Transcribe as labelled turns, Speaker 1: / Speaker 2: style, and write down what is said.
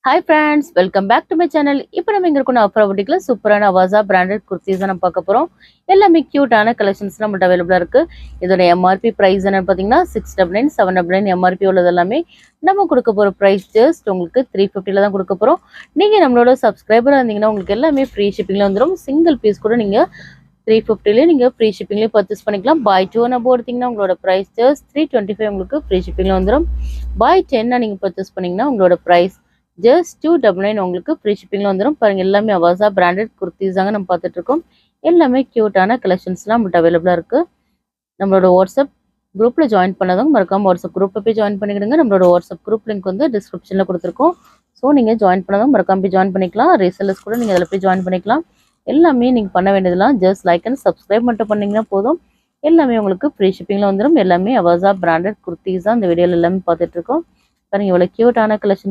Speaker 1: Hi friends, welcome back to my channel. இப்போ நம்ம இங்கே இருக்கணும் அப்புறம் புட்டிக்கில் சூப்பரான அவாசா பிராண்டட் குர்த்திஸ் நம்ம பார்க்க போகிறோம். எல்லாமே க்யூட்டான கலெக்ஷன்ஸ் நம்மள்ட்ட அவைலபிளாக இருக்குது. இதோட எம்ஆர்பி ப்ரைஸ் என்னன்னு பார்த்தீங்கன்னா 699 799 எம்ஆர்பி உள்ளது எல்லாமே. நம்ம கொடுக்க போகிற ப்ரைஸ் ஜஸ்ட் உங்களுக்கு 350 தான் கொடுக்க போகிறோம். நீங்கள் நம்மளோட சப்ஸ்கிரைபராக இருந்தீங்கன்னா உங்களுக்கு எல்லாமே ஃப்ரீ ஷிப்பிங்கில் வந்துடும். சிங்கிள் பீஸ் கூட நீங்கள் 350 நீங்கள் ஃப்ரீ ஷிப்பிங்லேயே பர்ச்சேஸ் பண்ணிக்கலாம். பாய் 2 நம்ம எடுத்திங்கன்னா உங்களோட ப்ரைஸ் ஜஸ்ட் 325 உங்களுக்கு ஃப்ரீ ஷிப்பிங்கில் வந்துடும். பாய் 10 நீங்கள் பர்ச்சேஸ் பண்ணிங்கன்னா உங்களோட ப்ரைஸ் ஜஸ்ட் 299 உங்களுக்கு ஃப்ரீ ஷிப்பிங்கில் வந்துடும். பாருங்கள், எல்லாமே அவாசா பிராண்டட் குர்த்திஸ் தாங்க நம்ம பார்த்துட்ருக்கோம். எல்லாமே க்யூட்டான கலெக்ஷன்ஸ்லாம் நம்மள்ட்ட அவைலபிளாக இருக்குது. நம்மளோட வாட்ஸ்அப் குரூப்பில் ஜாயின் பண்ணதும் மறக்காமல் வாட்ஸ்அப் குரூப்பில் போய் ஜாயின் பண்ணிக்கிடுங்க. நம்மளோட வாட்ஸ்அப் குரூப் லிங்க் வந்து டிஸ்கிரிப்ஷனில் கொடுத்துருக்கோம். ஸோ நீங்கள் ஜாயின் பண்ணதும் மறக்காமல் போய் ஜாயின் பண்ணிக்கலாம். ரீசெல்லர்ஸ் கூட நீங்கள் அதில் போய் ஜாயின் பண்ணிக்கலாம். எல்லாமே நீங்கள் பண்ண வேண்டியதெல்லாம் ஜஸ்ட் லைக் அண்ட் சப்ஸ்கிரைப் மட்டும் பண்ணிங்கன்னா போதும். எல்லாமே உங்களுக்கு ஃப்ரீ ஷிப்பிங்கில் வந்துடும். எல்லாமே அவாசா பிராண்டட் குர்த்திஸ் தான் இந்த வீடியோவில் எல்லாமே பார்த்துட்ருக்கோம். பாருங்கள், இவ்வளோ க்யூட்டான கலெக்ஷன்